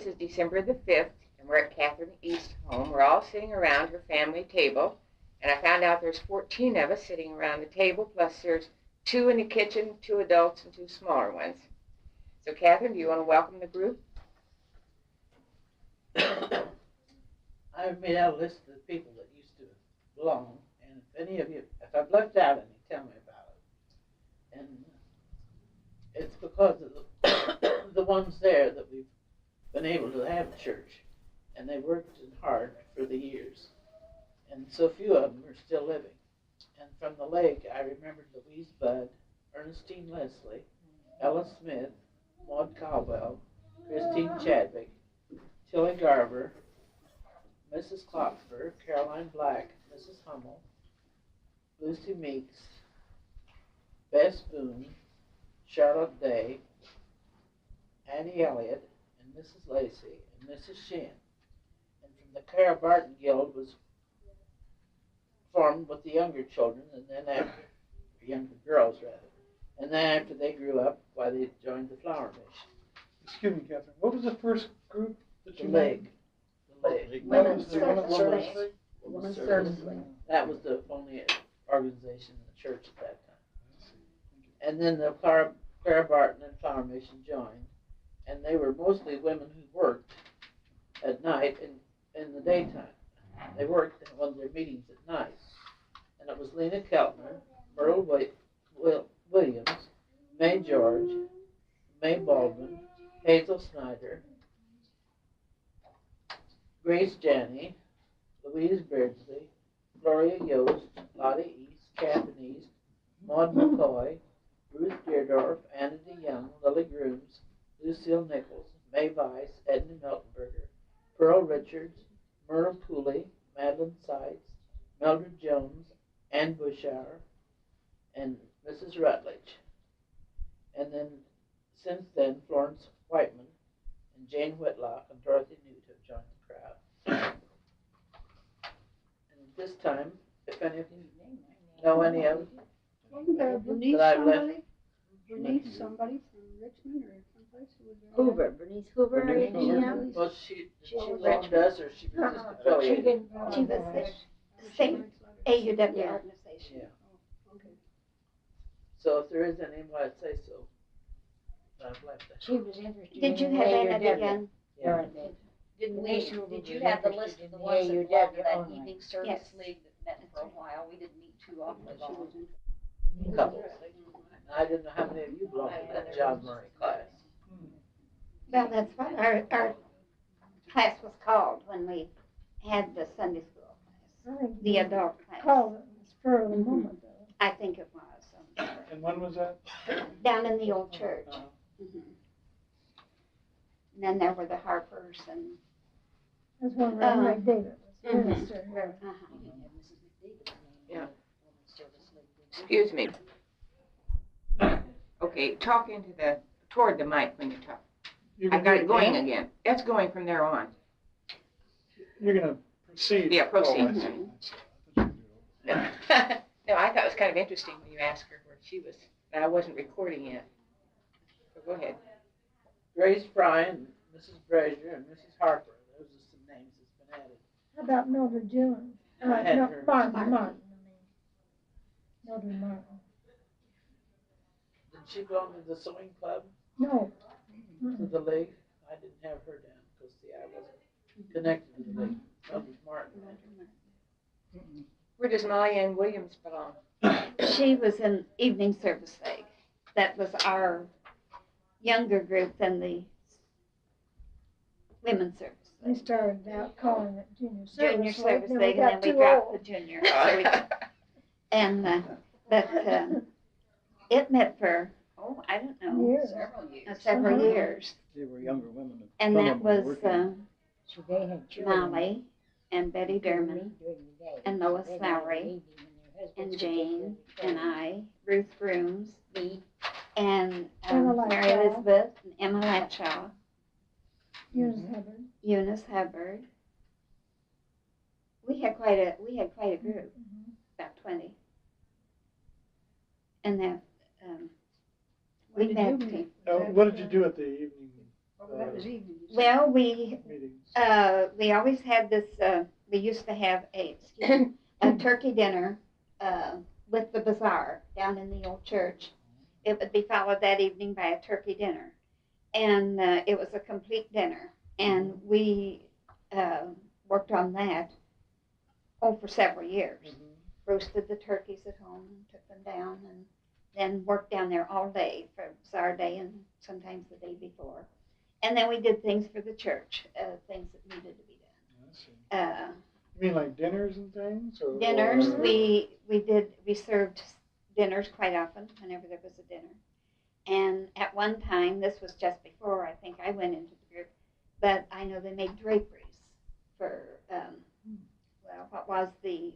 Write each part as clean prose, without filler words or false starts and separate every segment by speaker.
Speaker 1: this is December the 5th, and we're at Catharine East's home. We're all sitting around her family table, and I found out there's 14 of us sitting around the table, plus there's 2 in the kitchen, 2 adults and 2 smaller ones. So, Catharine, do you want to welcome the group?
Speaker 2: I've made out a list of the people that used to belong, and if any of you, if I've left out any, tell me about it. And it's because of the ones there that we've been able to have a church, and they worked hard for the years, and so few of them are still living. And from the lake, I remembered Louise Budd, Ernestine Leslie, Ella Smith, Maud Caldwell, Christine Chadwick, Tilly Garber, Mrs. Klopfer, Caroline Black, Mrs. Hummel, Lucy Meeks, Bess Boone, Charlotte Day, Annie Elliott, and Mrs. Lacey, and Mrs. Shin. And from the Carol Barton Guild was formed with the younger children, and then after, younger girls rather, and then after they grew up, why they joined the Flower Mission.
Speaker 3: Excuse me, Catherine, what was the first group that you
Speaker 2: The
Speaker 3: named?
Speaker 2: League.
Speaker 4: Women's
Speaker 3: Women's
Speaker 4: Service
Speaker 3: Service
Speaker 4: League.
Speaker 3: League?
Speaker 4: Women's Service League.
Speaker 2: That was the only organization in the church at that time. And then the Clara Barton and Flower Mission joined, and they were mostly women who worked at night and in the daytime. They worked and won their meetings at night. And it was Lena Keltner, Merle Williams, May George, May Baldwin, Hazel Snyder, Grace Janney, Louise Beardsley, Gloria Yost, Lottie East, Catherine East, Maud McCoy, Ruth Deardorff, Anna DeYoung, Lily Grooms, Lucille Nichols, May Weiss, Edna Miltenberger, Pearl Richards, Myrtle Cooley, Madeline Seitz, Mildred Jones, Ann Bushauer, and Mrs. Rutledge. And then, since then, Florence Whiteman and Jane Whitlock and Dorothy Nute have joined the crowd. And at this time, if any of you know any of them,
Speaker 4: Wasn't there Bernice
Speaker 2: that I've left.
Speaker 4: somebody? Bernice somebody from Richmond or someplace who was there?
Speaker 5: Hoover, Bernice Hoover,
Speaker 3: Bernice Hoover.
Speaker 5: AGM.
Speaker 2: well, she
Speaker 4: was
Speaker 2: left us, or she was just affiliated.
Speaker 5: She was the same AUW
Speaker 4: Yeah.
Speaker 5: organization.
Speaker 2: Yeah.
Speaker 4: Oh, okay.
Speaker 2: So if there is any, I'd say so. But I've left that.
Speaker 5: She was interested.
Speaker 4: Did you
Speaker 5: in
Speaker 4: have
Speaker 5: the
Speaker 4: Anna
Speaker 5: AUW.
Speaker 4: again?
Speaker 2: Yeah.
Speaker 6: Did you have the list of the ones that belonged to that evening service
Speaker 4: Yes.
Speaker 6: league that met for a while? We didn't meet too often at all.
Speaker 2: A couple. I didn't know how many of you belonged to that John Murray class.
Speaker 4: Well, that's what our class was called when we had the Sunday school class, the adult class.
Speaker 7: Called it the spur of the moment, though.
Speaker 4: I think it was.
Speaker 3: And when was that?
Speaker 4: Down in the old church. Mhm. And then there were the Harpers and,
Speaker 7: That's when Ray David was minister here.
Speaker 4: uh-huh.
Speaker 6: We didn't have Mrs. McDavid's name.
Speaker 1: Yeah.
Speaker 6: on the Women's Service League, did we?
Speaker 1: Excuse me. Okay, talk toward the mic when you talk.
Speaker 3: You're
Speaker 1: I
Speaker 3: gonna
Speaker 1: got
Speaker 3: do
Speaker 1: it going
Speaker 3: now?
Speaker 1: again. That's going from there on.
Speaker 3: You're gonna proceed.
Speaker 1: Yeah, proceed.
Speaker 3: Oh, I see. I thought you could do it.
Speaker 1: No, I thought it was kind of interesting when you asked her where she was, but I wasn't recording yet. So go ahead.
Speaker 2: Grace Bryan, Mrs. Brazier, and Mrs. Harper. Those are some names that's been added.
Speaker 7: How about Mildred Jones?
Speaker 2: I had
Speaker 7: No,
Speaker 2: her.
Speaker 7: Martin. Mildred Martin.
Speaker 2: Did she belong to the sewing club,
Speaker 7: No.
Speaker 2: to the league? I didn't have her down, because see, I wasn't connected to the league. Mildred Martin.
Speaker 1: Where does Molly Ann Williams belong?
Speaker 4: She was in evening service league. That was our younger group than the women's service
Speaker 7: We
Speaker 4: league.
Speaker 7: started out calling it Junior
Speaker 4: Junior
Speaker 7: Service
Speaker 4: service
Speaker 7: League,
Speaker 4: league, and then we
Speaker 7: too
Speaker 4: dropped
Speaker 7: old.
Speaker 4: the junior. So we- And, but it met for, I don't know,
Speaker 7: Years.
Speaker 6: Several years.
Speaker 4: several
Speaker 7: Uh-huh.
Speaker 4: years.
Speaker 3: They were younger women.
Speaker 4: And
Speaker 3: Some
Speaker 4: that
Speaker 3: of them were
Speaker 4: was
Speaker 3: working.
Speaker 5: So they had children
Speaker 4: Molly and Betty
Speaker 5: during
Speaker 4: Derman
Speaker 5: the day.
Speaker 4: and Lois
Speaker 5: They had
Speaker 4: Lowry
Speaker 5: a baby when their husbands
Speaker 4: and
Speaker 5: would
Speaker 4: Jane
Speaker 5: take care
Speaker 4: and
Speaker 5: of
Speaker 4: I, Ruth Grooms,
Speaker 5: me.
Speaker 4: and
Speaker 7: Emma
Speaker 4: Mary
Speaker 7: Latshaw.
Speaker 4: Elizabeth and Emma Latshaw,
Speaker 7: Eunice Hubbard.
Speaker 4: Eunice Hubbard. We had quite a group, about 20. And that, we
Speaker 5: When did
Speaker 4: met,
Speaker 5: you meet?
Speaker 3: What did you do at the evening
Speaker 7: Oh, that was evening.
Speaker 4: Well, we
Speaker 3: Meetings.
Speaker 4: we always had this, we used to have a turkey dinner with the bazaar down in the old church. It would be followed that evening by a turkey dinner. And it was a complete dinner. And we worked on that for several years. Roasted the turkeys at home, took them down, and then worked down there all day for bazaar day and sometimes the day before. And then we did things for the church, things that needed to be
Speaker 3: I see.
Speaker 4: done.
Speaker 3: You mean like dinners and things? Or,
Speaker 4: Dinners,
Speaker 3: or-
Speaker 4: we served dinners quite often, whenever there was a dinner. And at one time, this was just before I think I went into the group, but I know they made draperies for, well, what was the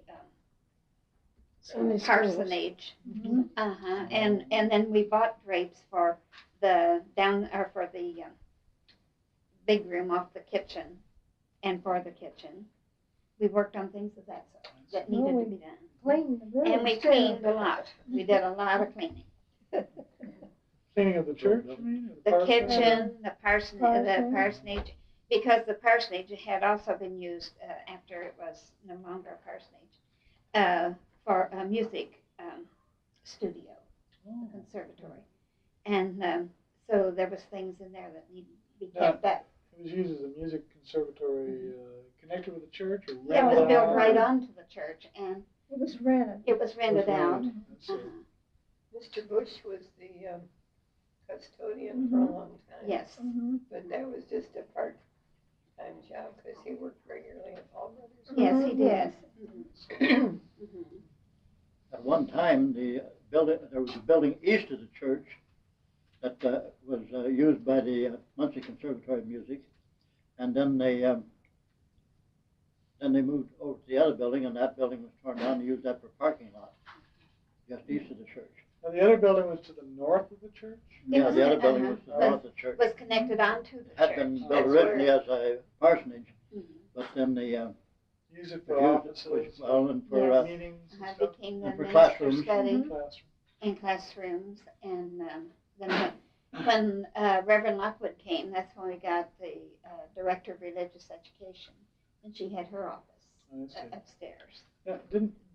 Speaker 7: Sunday schools.
Speaker 4: parsonage.
Speaker 7: Mhm.
Speaker 4: Uh-huh, and then we bought drapes for the big room off the kitchen and for the kitchen. We worked on things of that sort that needed to be done.
Speaker 7: Cleaned the rooms.
Speaker 4: And we
Speaker 7: too.
Speaker 4: cleaned a lot. We did a lot of cleaning.
Speaker 3: Cleaning of the church, you mean? Or
Speaker 4: The
Speaker 3: parsonage?
Speaker 4: kitchen, the
Speaker 7: Parsonage.
Speaker 4: parsonage, because the parsonage had also been used after it was no longer a parsonage, for a music studio,
Speaker 3: Oh.
Speaker 4: conservatory. And so there was things in there that needed to be
Speaker 3: Yeah.
Speaker 4: kept up.
Speaker 3: It was used as a music conservatory connected with the church or
Speaker 4: Yeah, it was
Speaker 3: rented
Speaker 4: built
Speaker 3: out?
Speaker 4: right onto the church, and
Speaker 7: It was rented.
Speaker 4: it was rented out.
Speaker 3: I see.
Speaker 4: Uh-huh.
Speaker 8: Mr. Bush was the custodian for a long time.
Speaker 4: Yes.
Speaker 7: Mhm.
Speaker 8: But that was just a part-time job because he worked regularly at All Brothers.
Speaker 4: Yes, he did.
Speaker 7: Yes.
Speaker 4: Mhm.
Speaker 9: At one time, there was a building east of the church that was used by the Muncie Conservatory of Music, and then they moved over to the other building, and that building was torn down and used that for parking lot, just east of the church.
Speaker 3: And the other building was to the north of the church?
Speaker 4: It
Speaker 9: Yeah,
Speaker 4: was-
Speaker 9: the other building
Speaker 4: uh-huh.
Speaker 9: was to the north of the church.
Speaker 4: Was connected onto the
Speaker 9: It had
Speaker 4: church.
Speaker 9: been built
Speaker 8: That's
Speaker 9: originally as a parsonage,
Speaker 4: Mhm.
Speaker 9: but then they
Speaker 3: Use it for
Speaker 9: used it
Speaker 3: offices,
Speaker 9: well, and for
Speaker 4: Yes.
Speaker 3: meetings and
Speaker 4: Uh-huh,
Speaker 3: stuff?
Speaker 4: became the
Speaker 9: And for
Speaker 4: minister
Speaker 9: classrooms.
Speaker 4: study
Speaker 3: Classroom.
Speaker 4: in classrooms, and then when Reverend Lockwood came, that's when we got the director of religious education, and she had her office
Speaker 3: I see.
Speaker 4: upstairs.
Speaker 3: Yeah,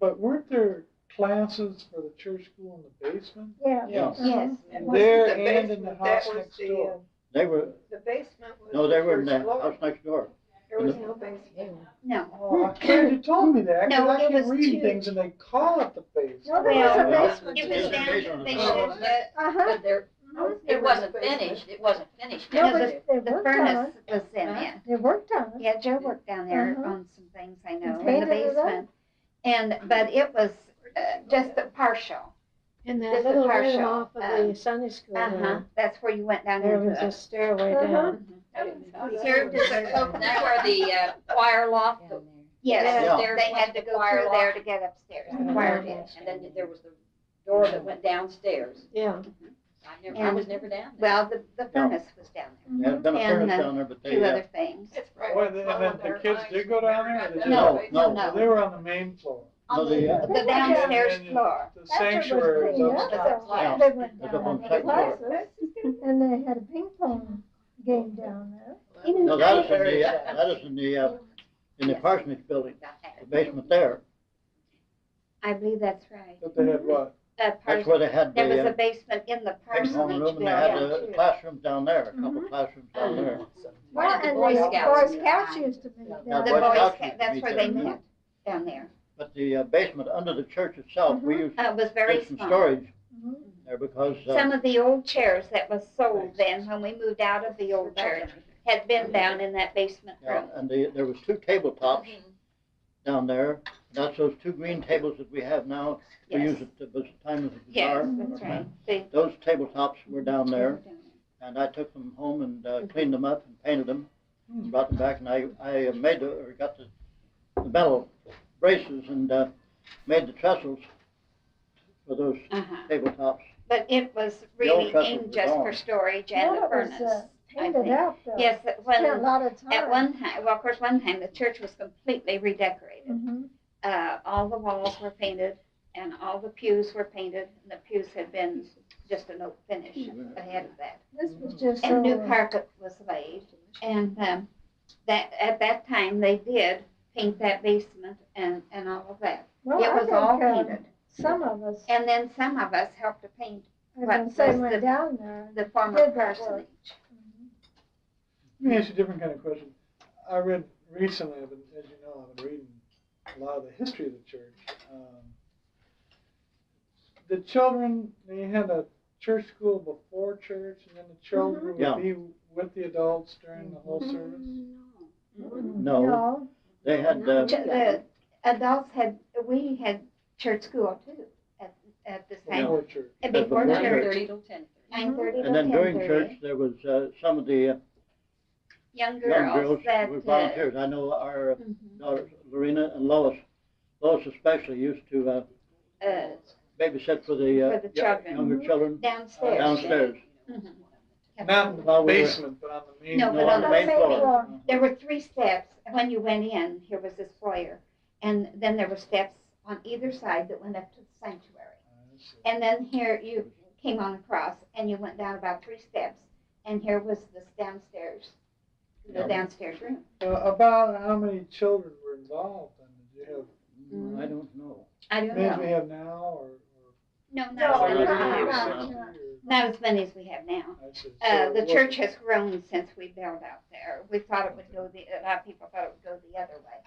Speaker 3: but weren't there classes for the church school in the basement?
Speaker 7: Yeah.
Speaker 9: Yeah.
Speaker 4: Yes.
Speaker 8: And
Speaker 3: There
Speaker 8: wasn't the
Speaker 3: and in the
Speaker 8: basement, that
Speaker 3: house
Speaker 8: was
Speaker 3: next
Speaker 8: the,
Speaker 3: door.
Speaker 9: They were,
Speaker 8: The basement was
Speaker 9: no, they were in
Speaker 8: first
Speaker 9: the
Speaker 8: floor.
Speaker 9: house next door.
Speaker 8: There was no basement.
Speaker 4: No.
Speaker 3: Oh, I'm glad you told me that,
Speaker 4: No,
Speaker 3: because I
Speaker 4: it
Speaker 3: keep
Speaker 4: was
Speaker 3: reading
Speaker 4: two.
Speaker 3: things and they call it the basement.
Speaker 7: No, there was a
Speaker 4: Well,
Speaker 7: basement.
Speaker 4: it
Speaker 9: There's
Speaker 4: was
Speaker 9: a
Speaker 4: down,
Speaker 9: basement
Speaker 4: they
Speaker 9: on the
Speaker 4: showed the,
Speaker 7: Uh-huh.
Speaker 6: But there, it wasn't finished, it wasn't finished.
Speaker 7: No,
Speaker 4: no,
Speaker 7: but they
Speaker 4: the
Speaker 7: worked on
Speaker 4: furnace
Speaker 7: it.
Speaker 4: was in there.
Speaker 7: They worked on it.
Speaker 4: Yeah, Joe worked down there
Speaker 7: Uh-huh.
Speaker 4: on some things, I know,
Speaker 7: And
Speaker 4: in the
Speaker 7: painted it up.
Speaker 4: basement. But it was just a partial.
Speaker 5: And
Speaker 4: Just
Speaker 5: that
Speaker 4: a
Speaker 5: little room
Speaker 4: partial,
Speaker 5: off of the Sunday school
Speaker 4: Uh-huh,
Speaker 5: room,
Speaker 4: that's where you went down
Speaker 5: there
Speaker 4: into
Speaker 5: was a
Speaker 4: the.
Speaker 5: stairway
Speaker 7: Uh-huh.
Speaker 5: down.
Speaker 8: I didn't know that.
Speaker 4: Served as a cook.
Speaker 6: That's where the choir loft, the
Speaker 4: Yes,
Speaker 9: Yeah.
Speaker 6: stairs
Speaker 4: they
Speaker 6: went
Speaker 4: had to
Speaker 6: the
Speaker 4: go
Speaker 6: choir
Speaker 4: through there
Speaker 6: loft,
Speaker 4: to get upstairs, the
Speaker 5: Mhm.
Speaker 4: choir did.
Speaker 6: and then there was the door that went downstairs.
Speaker 5: Yeah.
Speaker 6: I was never down there.
Speaker 4: Well, the furnace was down
Speaker 9: There had been a
Speaker 4: And,
Speaker 9: furnace down there, but
Speaker 4: there, two
Speaker 9: they,
Speaker 4: other things.
Speaker 8: It's right.
Speaker 3: Boy, and then the kids did go down there, or they just?
Speaker 4: No,
Speaker 9: No,
Speaker 4: no.
Speaker 3: They were on the main floor.
Speaker 9: no, the,
Speaker 4: The downstairs
Speaker 3: And then
Speaker 4: floor.
Speaker 3: The
Speaker 7: After it was
Speaker 3: sanctuary was
Speaker 7: cleaned up,
Speaker 3: upstairs.
Speaker 7: so
Speaker 9: Yeah.
Speaker 7: They went
Speaker 9: It was
Speaker 7: down
Speaker 9: up on
Speaker 7: to the
Speaker 9: second floor.
Speaker 7: classes, and they had a ping pong game down there.
Speaker 9: no, that is in the parsonage building, the basement there.
Speaker 4: I believe that's right.
Speaker 3: But they had what?
Speaker 9: That's where they had
Speaker 4: There was a
Speaker 9: the
Speaker 4: basement in the
Speaker 9: big home
Speaker 4: parsonage
Speaker 9: room, and they had
Speaker 4: building
Speaker 9: the
Speaker 4: too.
Speaker 9: classrooms down there, a couple classrooms down there.
Speaker 7: Well,
Speaker 6: the
Speaker 7: and
Speaker 6: Boy
Speaker 7: the
Speaker 6: Scouts.
Speaker 7: Boy Scouts used to be
Speaker 9: Yeah,
Speaker 7: there.
Speaker 4: The
Speaker 9: Boy
Speaker 4: Boy
Speaker 9: Scouts
Speaker 4: Scout,
Speaker 9: used to
Speaker 4: that's
Speaker 9: meet
Speaker 4: where
Speaker 9: there,
Speaker 4: they
Speaker 9: too.
Speaker 4: met, down there.
Speaker 9: But the basement under the church itself, we used
Speaker 4: It was very
Speaker 9: did some
Speaker 4: small.
Speaker 9: storage
Speaker 7: Mhm.
Speaker 9: there because,
Speaker 4: Some of the old chairs that was sold then, when we moved out of the old church, had been down in that basement
Speaker 9: yeah,
Speaker 4: room.
Speaker 9: and there was two tabletops down there. That's those two green tables that we have now. We
Speaker 4: Yes.
Speaker 9: use it at the time of the
Speaker 4: Yes,
Speaker 9: bazaar.
Speaker 4: that's right. They-
Speaker 9: Those tabletops were down there, and I took them home and cleaned them up and painted them, brought them back, and I got the metal braces and made the trestles for those
Speaker 4: Uh-huh.
Speaker 9: tabletops.
Speaker 4: But it was
Speaker 9: old
Speaker 4: really
Speaker 9: trestles
Speaker 4: aimed
Speaker 9: were
Speaker 4: just
Speaker 9: gone.
Speaker 4: for storage and
Speaker 7: Well,
Speaker 4: the
Speaker 7: it was,
Speaker 4: furnace.
Speaker 7: painted
Speaker 4: think.
Speaker 7: out though.
Speaker 4: Yes,
Speaker 7: Spent a
Speaker 4: when,
Speaker 7: lot of time.
Speaker 4: at one time, well, of course, one time, the church was completely redecorated.
Speaker 7: Mhm.
Speaker 4: All the walls were painted, and all the pews were painted, and the pews had been just an oak finish ahead of that.
Speaker 7: This was just
Speaker 4: And new
Speaker 7: so,
Speaker 4: carpet was laid. And that at that time they did paint that basement and all of that.
Speaker 7: Well,
Speaker 4: It
Speaker 7: I
Speaker 4: was
Speaker 7: think,
Speaker 4: all painted.
Speaker 7: some of us,
Speaker 4: And then some of us helped to paint
Speaker 7: I was
Speaker 4: what
Speaker 7: gonna say,
Speaker 4: was
Speaker 7: went
Speaker 4: the-
Speaker 7: down there.
Speaker 4: the former
Speaker 7: Did that work.
Speaker 4: parsonage.
Speaker 3: Let me ask you a different kind of question. I read recently, as you know, I've been reading a lot of the history of the church. The children, they had a church school before church, and then the children
Speaker 9: Yeah.
Speaker 3: would be with the adults during the whole service?
Speaker 9: No, they had,
Speaker 4: The adults we had church school too at the same,
Speaker 3: Before church.
Speaker 4: before
Speaker 9: Before
Speaker 4: church,
Speaker 6: Thirty till 10:30.
Speaker 4: 9:30 to
Speaker 9: and then during
Speaker 4: 10:30.
Speaker 9: church, there was, some of the
Speaker 4: Young
Speaker 9: young
Speaker 4: girls
Speaker 9: girls
Speaker 4: that,
Speaker 9: were volunteers. I know our daughters, Lorena and Lois especially used to, babysit for the
Speaker 4: children.
Speaker 9: younger children
Speaker 4: downstairs.
Speaker 9: downstairs.
Speaker 4: Mhm.
Speaker 3: Not in the
Speaker 9: While we were-
Speaker 3: basement, but on the main.
Speaker 4: No,
Speaker 9: No,
Speaker 4: but
Speaker 9: on the main floor.
Speaker 4: There were 3 steps. When you went in, here was this foyer. And then there were steps on either side that went up to the sanctuary. And then here you came on across and you went down about 3 steps. And here was this downstairs, the
Speaker 9: Yeah.
Speaker 4: downstairs room.
Speaker 3: About how many children were involved? And did you have
Speaker 9: I don't know.
Speaker 4: I don't
Speaker 3: many as we
Speaker 4: know.
Speaker 3: have now, or
Speaker 4: No,
Speaker 7: No,
Speaker 4: not as
Speaker 7: not
Speaker 4: many.
Speaker 7: now.
Speaker 4: Not as many as we have now.
Speaker 3: I see.
Speaker 4: The church has grown since we built out there. We thought it would go a lot of people thought it would go the other way,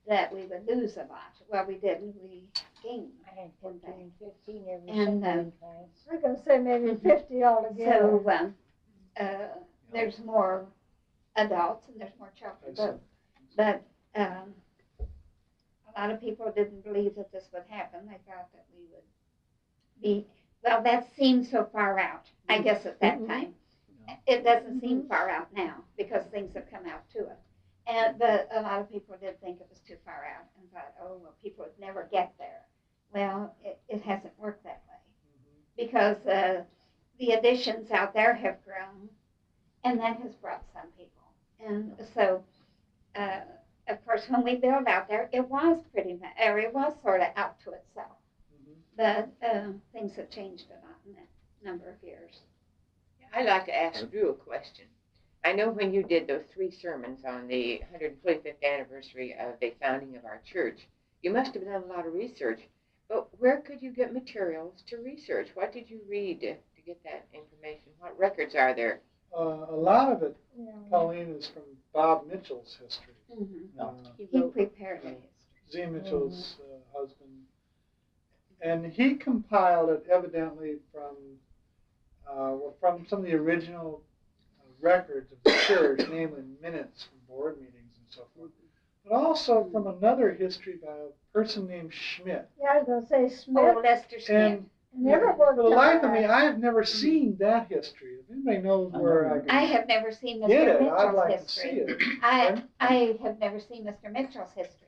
Speaker 4: that we would lose a lot. Well, we didn't. We gained.
Speaker 5: I had 14, 15 every
Speaker 4: And,
Speaker 5: Sunday class.
Speaker 7: I'm gonna say maybe 50 altogether.
Speaker 4: So there's more adults and there's more
Speaker 3: I
Speaker 4: children.
Speaker 3: see.
Speaker 4: But a lot of people didn't believe that this would happen. They thought that we would be, well, that seemed so far out, I guess, at that time. It doesn't seem far out now because things have come out to it. But a lot of people did think it was too far out and thought, oh, well, people would never get there. Well, it hasn't worked that way because the additions out there have grown and that has brought some people. And so, of course, when we built out there, it was it was sort of out to itself. But things have changed a lot in that number of years.
Speaker 1: I'd like to ask Drew a question. I know when you did those 3 sermons on the 125th anniversary of the founding of our church, you must have done a lot of research. But where could you get materials to research? What did you read to get that information? What records are there?
Speaker 3: A lot of it,
Speaker 7: Yeah.
Speaker 3: Pauline, is from Bob Mitchell's history.
Speaker 4: He prepared it.
Speaker 3: Z. Mitchell's husband. And he compiled it evidently from some of the original records of the church, namely minutes from board meetings and so forth. But also from another history by a person named Schmidt.
Speaker 7: Yeah, I was gonna say
Speaker 4: Oh,
Speaker 7: Smith,
Speaker 4: Lester Smith.
Speaker 3: And
Speaker 7: never
Speaker 3: for
Speaker 7: worked
Speaker 3: the
Speaker 7: on
Speaker 3: life of me,
Speaker 7: that.
Speaker 3: I have never seen that history. If anybody knows where I can
Speaker 4: I have never seen Mr.
Speaker 3: get it, I'd
Speaker 4: Mitchell's
Speaker 3: like to
Speaker 4: history.
Speaker 3: see it.
Speaker 4: I have never seen Mr. Mitchell's history.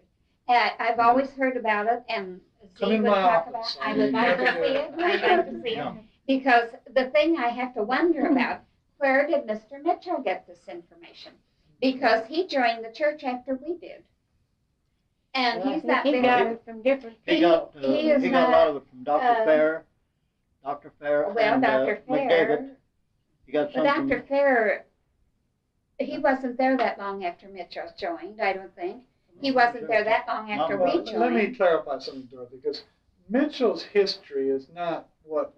Speaker 4: I've always heard about it, and
Speaker 3: Come
Speaker 4: Z
Speaker 3: in
Speaker 4: would
Speaker 3: my
Speaker 4: talk
Speaker 3: office.
Speaker 4: about. I would like to see it. I'd like to see it
Speaker 9: Yeah.
Speaker 4: because the thing I have to wonder about: where did Mr. Mitchell get this information? Because he joined the church after we did, and
Speaker 5: Well, I
Speaker 4: he's
Speaker 5: think
Speaker 4: not
Speaker 5: he
Speaker 4: been.
Speaker 5: got it from different
Speaker 9: He got a
Speaker 4: is
Speaker 9: lot
Speaker 4: not,
Speaker 9: of it from Dr. Fair,
Speaker 4: Well,
Speaker 9: and
Speaker 4: Dr.
Speaker 9: McDavid.
Speaker 4: Fair.
Speaker 9: He got
Speaker 4: But
Speaker 9: some
Speaker 4: Dr.
Speaker 9: from,
Speaker 4: Fair, he wasn't there that long after Mitchell joined. I don't think he wasn't there that long after
Speaker 9: Well,
Speaker 4: we
Speaker 3: Well, let me
Speaker 4: joined.
Speaker 3: clarify something, Dorothy, because Mitchell's history is not what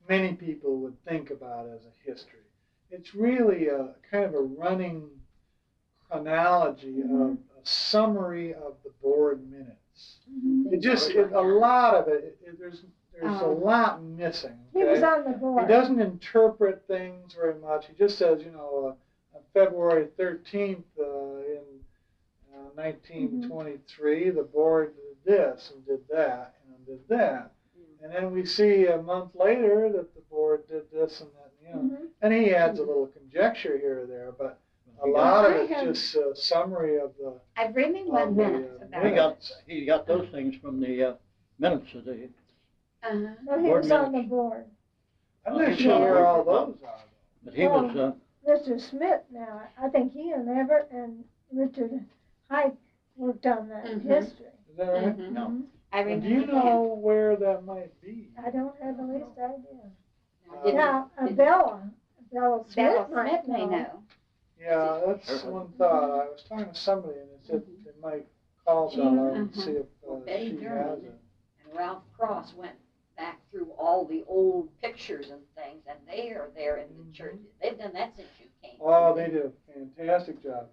Speaker 3: many people would think about as a history. It's really a kind of a running chronology of a summary of the board minutes. A lot of it, there's a lot missing.
Speaker 7: He was
Speaker 3: Okay?
Speaker 7: on the
Speaker 3: He
Speaker 7: board.
Speaker 3: doesn't interpret things very much. He just says, on February 13th in 1923, the board did this and did that and did that. And then we see a month later that the board did this and that, and he adds a little conjecture here or there, but a lot of
Speaker 4: I
Speaker 3: it's
Speaker 4: have-
Speaker 3: just a summary of the
Speaker 4: I really wonder about
Speaker 9: he
Speaker 4: it.
Speaker 9: got those things from the minutes of the,
Speaker 7: But he
Speaker 9: Board
Speaker 7: was on the
Speaker 9: minutes.
Speaker 7: board.
Speaker 3: I'm not sure where all those are.
Speaker 9: but he was,
Speaker 7: Mr. Smith now, I think he and Everett and Richard Hike worked on that
Speaker 4: Mhm.
Speaker 7: history.
Speaker 3: Is that right?
Speaker 4: Mhm.
Speaker 9: No.
Speaker 4: I
Speaker 3: And
Speaker 4: remember
Speaker 3: do you
Speaker 4: that.
Speaker 3: know where that might be?
Speaker 7: I don't have the least idea.
Speaker 3: Uh,
Speaker 7: Now, Bella Smith
Speaker 4: Bella
Speaker 7: might
Speaker 4: Smith may
Speaker 7: know.
Speaker 4: know.
Speaker 3: Yeah, that's one thought. I was talking to somebody and they said they might call Bella and see if
Speaker 6: Betty
Speaker 3: she
Speaker 6: Durham
Speaker 3: has it.
Speaker 6: and Ralph Cross went back through all the old pictures and things, and they are there in the church. They've done that since you came.
Speaker 3: Oh, they did a fantastic job.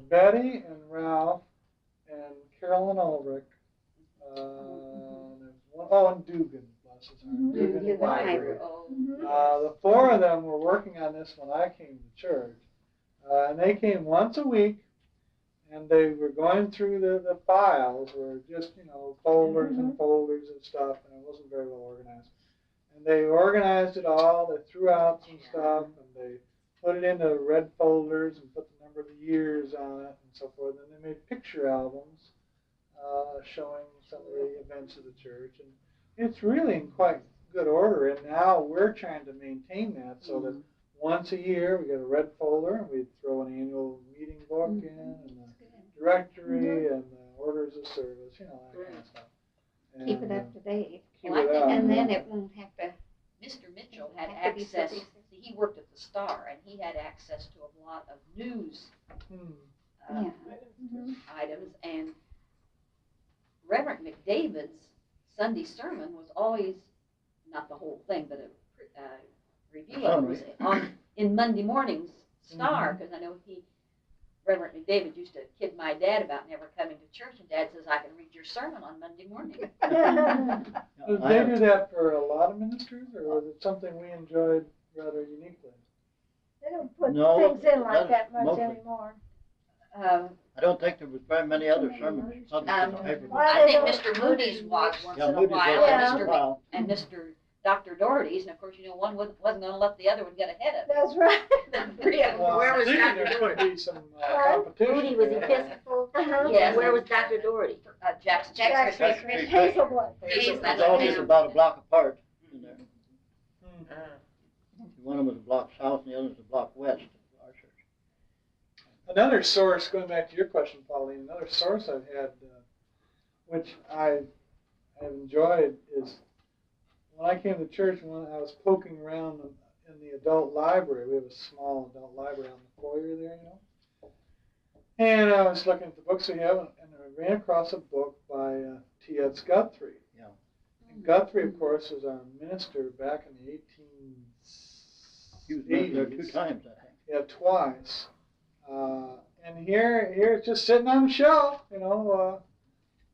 Speaker 3: Betty and Ralph and Carolyn Ulrich. There's one, and Dugan, bless his heart. Dugan Library. The four of them were working on this when I came to church. And they came once a week, and they were going through the files, were just, folders and folders and stuff, and it wasn't very well organized. And they organized it all, they threw out some stuff, and they put it into red folders and put the number of the years on it and so forth. And they made picture albums showing some of the events of the church. And it's really in quite good order, and now we're trying to maintain that so that once a year we get a red folder and we throw an annual meeting book in and the directory and the orders of service, that kind of stuff. And,
Speaker 4: Keep it up to date.
Speaker 3: and
Speaker 4: then it won't have to.
Speaker 6: Mr. Mitchell had access. See, he worked at the Star, and he had access to a lot of news items. And Reverend McDavid's Sunday sermon was always, not the whole thing, but a review of it was in Monday morning's Star, because I know Reverend McDavid used to kid my dad about never coming to church, and Dad says, I can read your sermon on Monday morning.
Speaker 3: Did they do that for a lot of ministers, or was it something we enjoyed rather uniquely?
Speaker 7: They don't put things in like that much
Speaker 9: mostly.
Speaker 7: anymore.
Speaker 9: I don't think there was very many other sermons published in the paper.
Speaker 6: I think Mr. Moody's was once in a
Speaker 9: Moody's
Speaker 6: while,
Speaker 9: was
Speaker 6: and Mr. Dr. Doherty's, and of course, one wasn't going to let the other one get ahead of it.
Speaker 7: That's right.
Speaker 3: Well,
Speaker 6: Where was
Speaker 3: thinking
Speaker 6: Dr.
Speaker 3: there
Speaker 6: Doherty?
Speaker 3: could be some competition.
Speaker 10: Moody was
Speaker 3: there.
Speaker 10: Episcopal.
Speaker 6: Yes.
Speaker 10: Where was Dr. Doherty?
Speaker 6: Jackson.
Speaker 7: Hazelwood.
Speaker 9: It's always about a block apart in there. One of them was a block south and the other was a block west of our church.
Speaker 3: Another source, going back to your question, Pauline, another source I've had, which I have enjoyed, is when I came to church, when I was poking around in the adult library. We have a small adult library on the foyer there, And I was looking at the books we have, and I ran across a book by T.S. Guthrie.
Speaker 9: Yeah.
Speaker 3: And Guthrie, of course, was our minister back in the 1880s.
Speaker 9: He was there 2 times, I think.
Speaker 3: Yeah, twice. And here it's just sitting on the shelf, and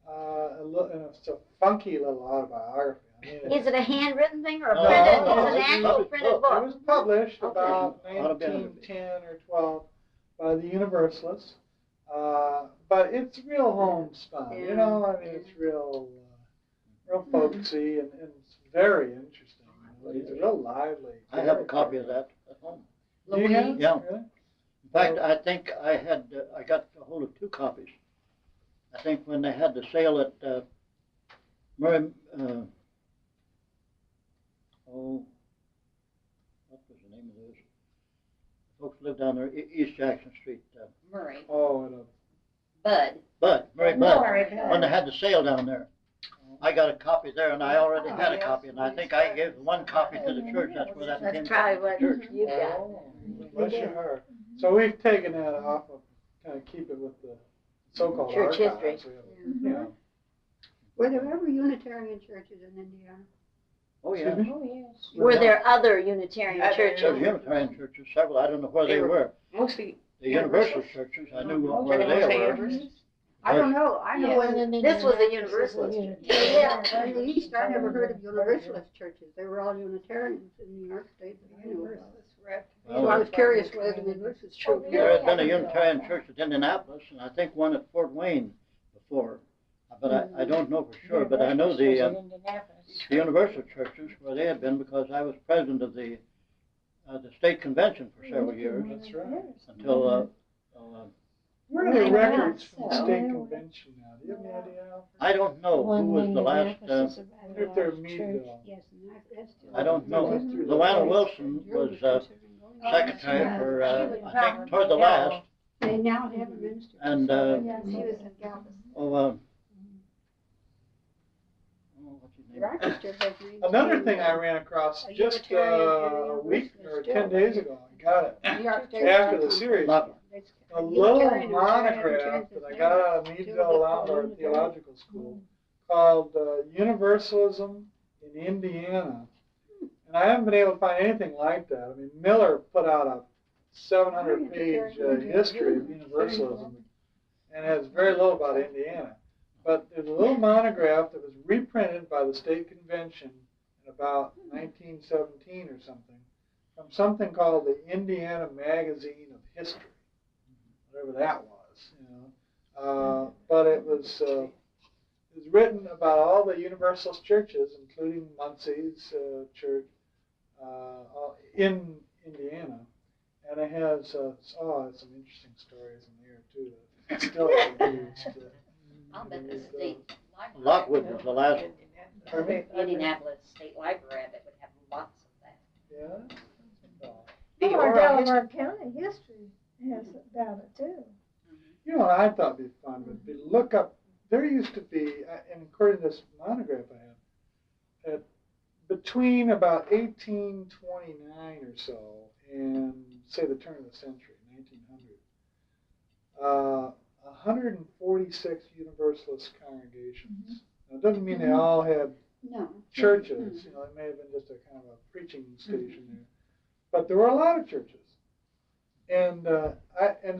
Speaker 3: it's a funky little autobiography.
Speaker 10: Is it a handwritten thing or a
Speaker 9: No,
Speaker 10: printed?
Speaker 3: no,
Speaker 10: Is it an actual printed
Speaker 3: It
Speaker 10: book?
Speaker 3: was published
Speaker 10: Okay.
Speaker 3: about
Speaker 9: Autobiography.
Speaker 3: 1910 or 12 by the Universalists, but it's real homespun. It's real folksy and it's very interesting. It's real lively.
Speaker 9: I have a copy of that at home.
Speaker 3: Do you have?
Speaker 9: Yeah.
Speaker 3: Really?
Speaker 9: In fact, I think I got a hold of 2 copies. I think when they had the sale at Murray, what was the name of those? Folks lived down there, East Jackson Street.
Speaker 6: Murray.
Speaker 3: Oh,
Speaker 6: Bud.
Speaker 9: Murray Bud. When they had the sale down there. I got a copy there, and I already had a copy, and I think I gave 1 copy to the church. That's where that came
Speaker 10: That's probably
Speaker 9: from.
Speaker 10: what
Speaker 9: Church.
Speaker 10: you got.
Speaker 3: Oh, bless your heart. So we've taken that off of, kind of keep it with the so-called
Speaker 10: Church
Speaker 3: archives.
Speaker 10: history.
Speaker 3: We have,
Speaker 11: Were there ever Unitarian churches in Indiana?
Speaker 9: Oh, yeah.
Speaker 3: Excuse me?
Speaker 5: Oh, yes.
Speaker 10: Were there other Unitarian
Speaker 9: There's
Speaker 10: churches?
Speaker 9: Unitarian churches, several. I don't know where they were.
Speaker 1: Mostly.
Speaker 9: The Universal churches, I knew where
Speaker 1: Did
Speaker 9: they
Speaker 1: I say
Speaker 9: were.
Speaker 1: Universal?
Speaker 11: I don't know. I know
Speaker 10: This was a Universalist church.
Speaker 11: Yeah, in the East, I never heard of Universalist churches. They were all Unitarians in New York State. That I knew about. So I was curious whether this is true.
Speaker 9: There had been a Unitarian church at Indianapolis, and I think one at Fort Wayne before. But I don't know for sure. But I know the Universal churches where they had been because I was president of the state convention for several years.
Speaker 3: That's right.
Speaker 9: Until
Speaker 3: Where are the records from the state convention now? Do you have any idea?
Speaker 9: I don't know who was the last.
Speaker 3: I wonder if they're Meadville.
Speaker 11: Yes, and that's still.
Speaker 9: I don't know. Luana Wilson was secretary for I think toward the last,
Speaker 11: They now have a minister.
Speaker 9: and
Speaker 11: She was in Galveston.
Speaker 9: what's his name?
Speaker 11: Rochester has
Speaker 3: Another thing I ran across just a week or 10 days ago, a got it
Speaker 11: New York State
Speaker 3: after the
Speaker 11: Conference.
Speaker 3: series.
Speaker 9: Lock-
Speaker 3: A little
Speaker 11: Unitarian or
Speaker 3: monograph that I got out of Meadville Lombard Theological School called Universalism in Indiana. And I haven't been able to find anything like that. I mean, Miller put out a 700-page history of Universalism and has very little about Indiana. But there's a little monograph that was reprinted by the state convention in about 1917 or something, from something called the Indiana Magazine of History, whatever that was, you know. But it was written about all the Universalist churches, including Muncie's church in Indiana, and it has some interesting stories in there too. That still used.
Speaker 6: I'll bet the state library.
Speaker 9: Lockwood was the last.
Speaker 6: Indianapolis State Library, I bet would have lots of that.
Speaker 3: Yeah.
Speaker 1: The
Speaker 7: Our
Speaker 1: oral
Speaker 7: Delaware County history has about it too.
Speaker 3: You know what I thought would be fun would be look up. There used to be, and according to this monograph I have, between about 1829 or so and say the turn of the century, 1900, 146 Universalist congregations. Now, it doesn't mean they all had churches. You know, it may have been just a kind of a preaching station there, but there were a lot of churches, and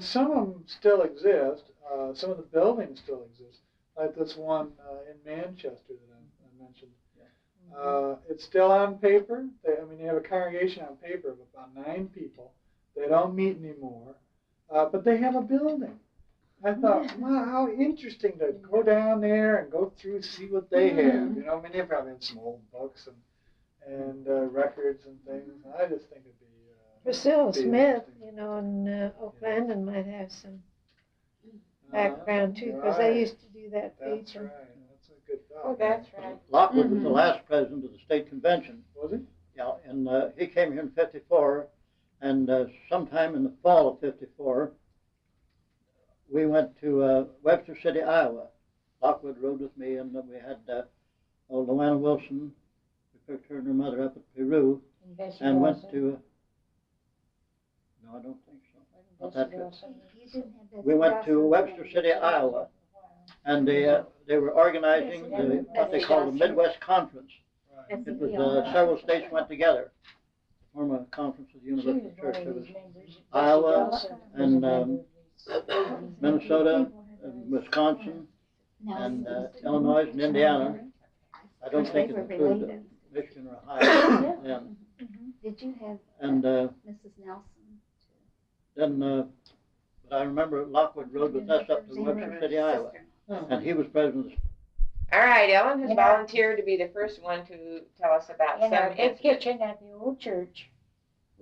Speaker 3: some of them still exist. Some of the buildings still exist, like this one in Manchester that I mentioned. It's still on paper. They have a congregation on paper of about 9 people. They don't meet anymore, but they have a building. I thought, wow, how interesting to go down there and go through, see what they have. You know, I mean, they probably have some old books and records and things. I just think it'd be.
Speaker 5: Priscilla
Speaker 3: be
Speaker 5: Smith,
Speaker 3: interesting.
Speaker 5: you know, in Oak Landon might have some background too, because they used to do that
Speaker 3: That's
Speaker 5: feature.
Speaker 3: right. That's a good thought.
Speaker 1: Oh, that's right.
Speaker 9: Lockwood was the last president of the state convention.
Speaker 3: Was he?
Speaker 9: Yeah, and he came here in '54, and sometime in the fall of '54, we went to Webster City, Iowa. Lockwood rode with me, and we had Luana Wilson, we picked her and her mother up at Peru, and went to. No, I don't think so. Not that trip. We went to Webster City, Iowa, and they were organizing what they called the Midwest Conference.
Speaker 3: Right.
Speaker 9: It was several states went together to form a conference of the Universal Church. There was Iowa and Minnesota and Wisconsin and Illinois and Indiana. I don't think it included Michigan or Ohio then.
Speaker 4: Did you have
Speaker 9: And
Speaker 4: Mrs. Nelson?
Speaker 9: then, but I remember Lockwood rode with us up to Webster City, Iowa, and he was president of the.
Speaker 1: All right, Ellen has volunteered to be the first one to tell us about
Speaker 5: In our
Speaker 1: some
Speaker 5: big
Speaker 1: incidents.
Speaker 5: kitchen at the old church,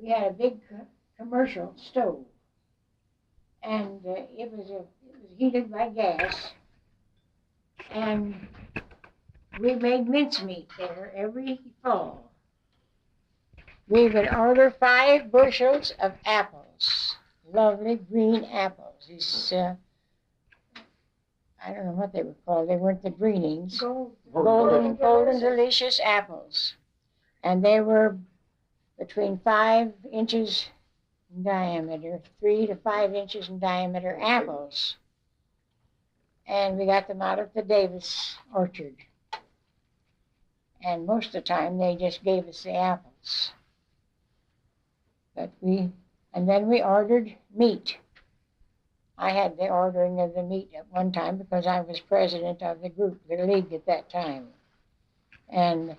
Speaker 5: we had a big commercial stove, and it was heated by gas, and we made mincemeat there every fall. We would order 5 bushels of apples, lovely green apples. These, I don't know what they were called. They weren't the greenings. Golden delicious apples. And they were between 5 inches in diameter, 3 to 5 inches in diameter apples. And we got them out of the Davis orchard. And most of the time they just gave us the apples. And then we ordered meat. I had the ordering of the meat at one time because I was president of the group, the league at that time. And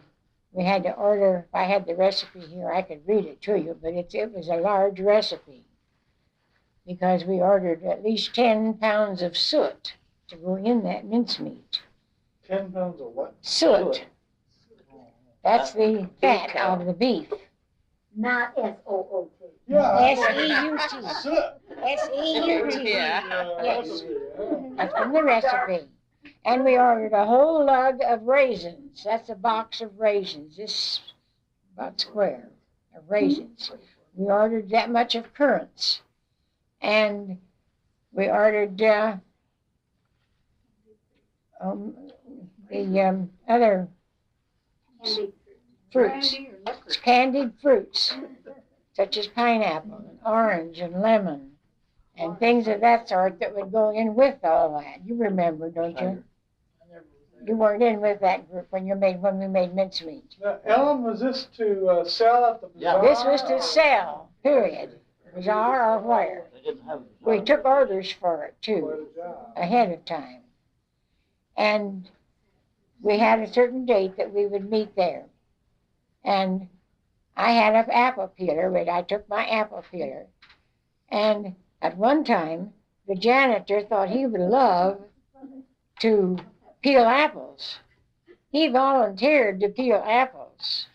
Speaker 5: we had to order, if I had the recipe here, I could read it to you, but it was a large recipe because we ordered at least 10 pounds of soot to go in that mincemeat.
Speaker 3: 10 pounds of what?
Speaker 5: Soot. That's the fat of the beef.
Speaker 4: Not S-O-O-T.
Speaker 3: Yeah.
Speaker 5: S-E-U-T.
Speaker 3: Soot.
Speaker 5: S-E-U-T. Yes.
Speaker 3: Yeah.
Speaker 5: That's from the recipe. And we ordered a whole lug of raisins. That's a box of raisins, this about square of raisins. We ordered that much of currants. And we ordered the other fruits, candied fruits, such as pineapple orange and lemon and things of that sort that would go in with all that. You remember, don't you? You weren't in with that group when we made mincemeat.
Speaker 3: Now, Ellen, was this to sell at the bazaar?
Speaker 5: This was to sell, period. Bazaar or where. We took orders for it too, ahead of time. And we had a certain date that we would meet there. And I had an apple peeler, but I took my apple peeler. And at one time, the janitor thought he would love to peel apples. He volunteered to peel apples.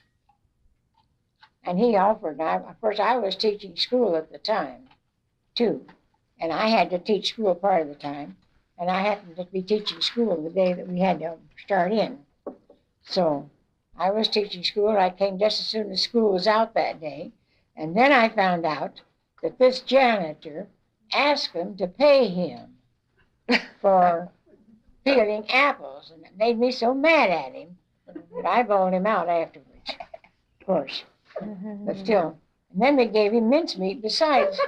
Speaker 5: And he offered. Of course, I was teaching school at the time, too. And I had to teach school part of the time. And I happened to be teaching school the day that we had to start in. So I was teaching school. I came just as soon as school was out that day. And then I found out that this janitor asked him to pay him for peeling apples. And it made me so mad at him that I bawled him out afterwards, of course. But still. And then they gave him mincemeat besides.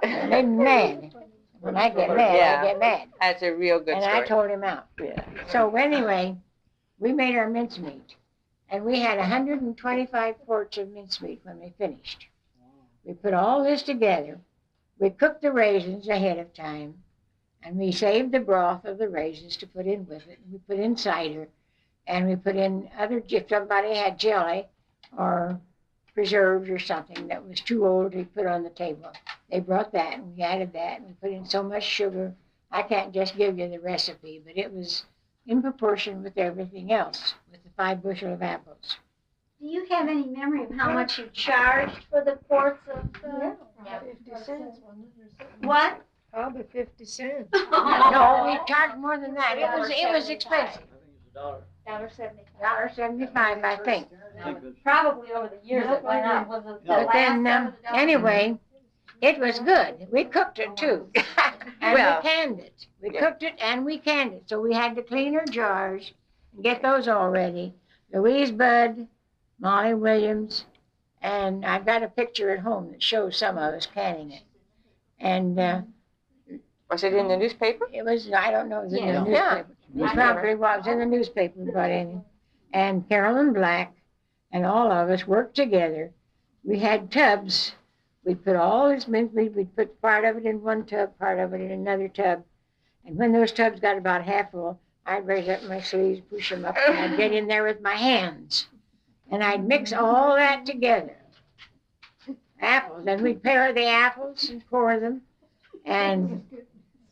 Speaker 5: It made me mad. When I get mad, I get mad.
Speaker 1: That's a real good
Speaker 5: and
Speaker 1: story.
Speaker 5: I told him out.
Speaker 1: Yeah.
Speaker 5: So anyway, we made our mincemeat. And we had 125 quarts of mincemeat when we finished. We put all this together. We cooked the raisins ahead of time. And we saved the broth of the raisins to put in with it. We put in cider. And we put in if somebody had jelly or preserves or something that was too old to put on the table. They brought that and we added that and we put in so much sugar. I can't just give you the recipe, but it was in proportion with everything else, with the 5 bushel of apples.
Speaker 4: Do you have any memory of how much you charged for the quarts of?
Speaker 7: 50 cents.
Speaker 4: What?
Speaker 7: Probably 50 cents.
Speaker 5: No, we charged more than that. It was expensive. $1.75, I think.
Speaker 6: Probably over the years it went up. Was it the
Speaker 5: But then,
Speaker 6: last
Speaker 5: anyway, it was good. We cooked it too. And we canned it. We cooked it and we canned it. So we had to clean our jars and get those all ready. Louise Budd, Molly Williams, and I've got a picture at home that shows some of us canning it. And
Speaker 1: Was it in the newspaper?
Speaker 5: it was, I don't know, it was in the
Speaker 1: Yeah.
Speaker 5: newspaper. It probably was in the newspaper, but and Carolyn Black and all of us worked together. We had tubs. We'd put all this mincemeat, we'd put part of it in one tub, part of it in another tub. And when those tubs got about half full, I'd raise up my sleeves, push them up, and I'd get in there with my hands. And I'd mix all that together. Apples, and we'd pare the apples and core them and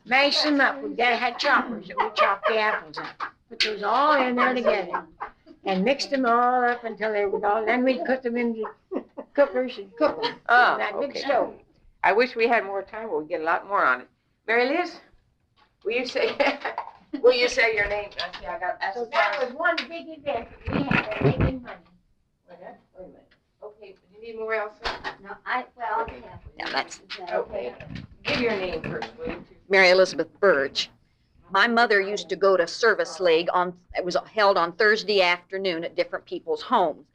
Speaker 5: mash them up. We had choppers that would chop the apples up. Put those all in there together and mixed them all up until they were all, then we'd put them into cookers and cook them on that big stove.
Speaker 1: I wish we had more time, but we get a lot more on it. Mary Liz, will you say your name? See, I got
Speaker 5: So that was one big event that we had at making money.
Speaker 1: Wait a minute. Okay, do you need more, Elsa?
Speaker 4: No,
Speaker 6: Yeah, that's
Speaker 1: Okay. Give your name first, will you?
Speaker 6: Mary Elizabeth Burge. My mother used to go to service league it was held on Thursday afternoon at different people's homes.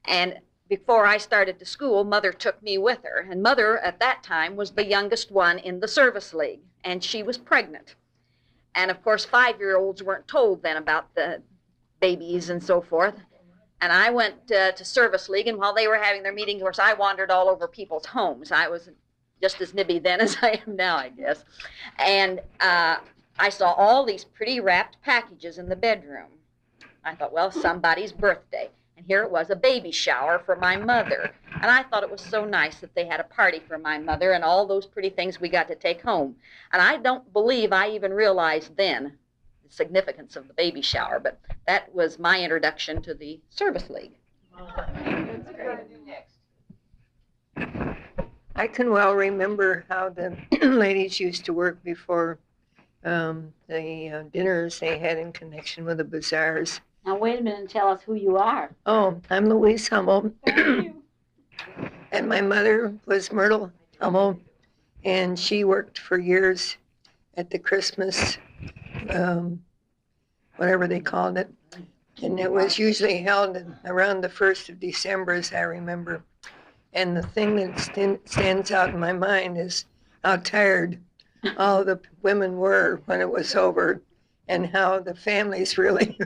Speaker 6: And before I started to school, Mother took me with her. And Mother, at that time, was the youngest one in the service league. And she was pregnant. And, of course, 5-year-olds weren't told then about the babies and so forth. And I went to service league, and while they were having their meetings, of course, I wandered all over people's homes. I was just as nibby then as I am now, I guess. And I saw all these pretty wrapped packages in the bedroom. I thought, well, somebody's birthday. And here it was, a baby shower for my mother. And I thought it was so nice that they had a party for my mother and all those pretty things we got to take home. And I don't believe I even realized then the significance of the baby shower, but that was my introduction to the service league.
Speaker 8: I can well remember how the ladies used to work before the dinners they had in connection with the bazaars.
Speaker 10: Now, wait a minute and tell us who you are.
Speaker 8: Oh, I'm Louise Hummel. And my mother was Myrtle Hummel, and she worked for years at the Christmas, whatever they called it. And it was usually held around the 1st of December, as I remember. And the thing that stands out in my mind is how tired all the women were when it was over, and how the families really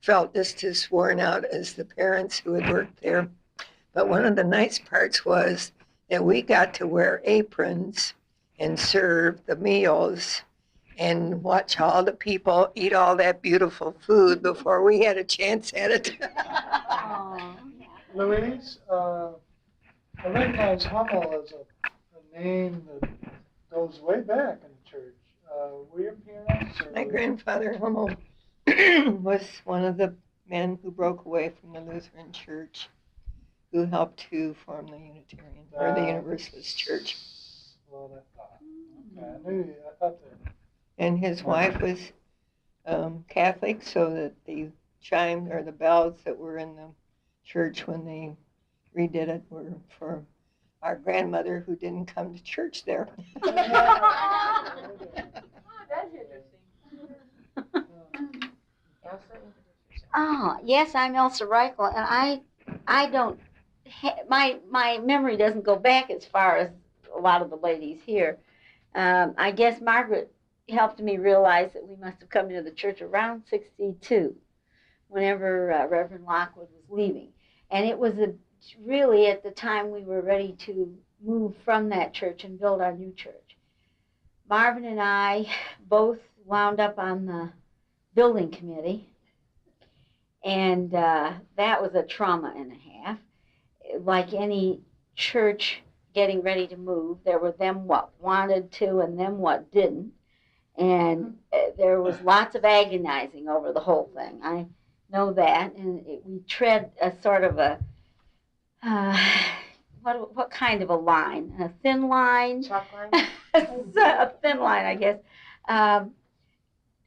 Speaker 8: felt just as worn out as the parents who had worked there. But one of the nice parts was that we got to wear aprons and serve the meals and watch all the people eat all that beautiful food before we had a chance at it.
Speaker 3: Louise, I recognize Hummel as a name that goes way back in the church. Were your parents? Or...
Speaker 8: My grandfather Hummel was one of the men who broke away from the Lutheran Church, who helped to form the Unitarian or the Universalist Church.
Speaker 3: Well, I thought. Okay, I thought that.
Speaker 8: And his wife was Catholic, so that the chime or the bells that were in the church when they redid it were for our grandmother who didn't come to church there.
Speaker 10: Oh, yes, I'm Elsa Reichel, and I don't, my memory doesn't go back as far as a lot of the ladies here. I guess Margaret helped me realize that we must have come into the church around 62, whenever Reverend Lockwood was leaving. And it was really at the time we were ready to move from that church and build our new church. Marvin and I both wound up on the building committee, and that was a trauma and a half. Like any church getting ready to move, there were them what wanted to and them what didn't. And there was lots of agonizing over the whole thing. I know that. And we tread a sort of a, what kind of a line? A thin line?
Speaker 1: Chalk line?
Speaker 10: A thin line, I guess.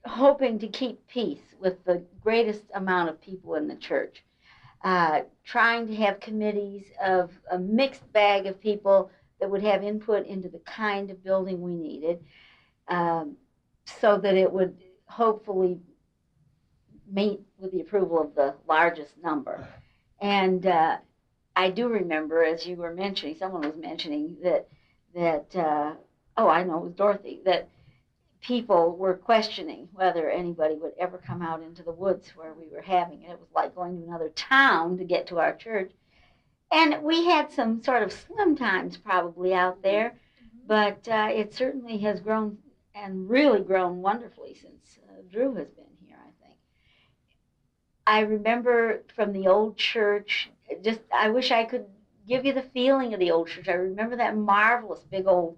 Speaker 10: Hoping to keep peace with the greatest amount of people in the church. Trying to have committees of a mixed bag of people that would have input into the kind of building we needed, so that it would hopefully meet with the approval of the largest number. And I do remember, as you were mentioning, someone was mentioning that oh, I know, it was Dorothy, that people were questioning whether anybody would ever come out into the woods where we were having it. It was like going to another town to get to our church. And we had some sort of slim times probably out there, but it certainly has grown and really grown wonderfully since Drew has been here, I think. I remember from the old church, I wish I could give you the feeling of the old church. I remember that marvelous big old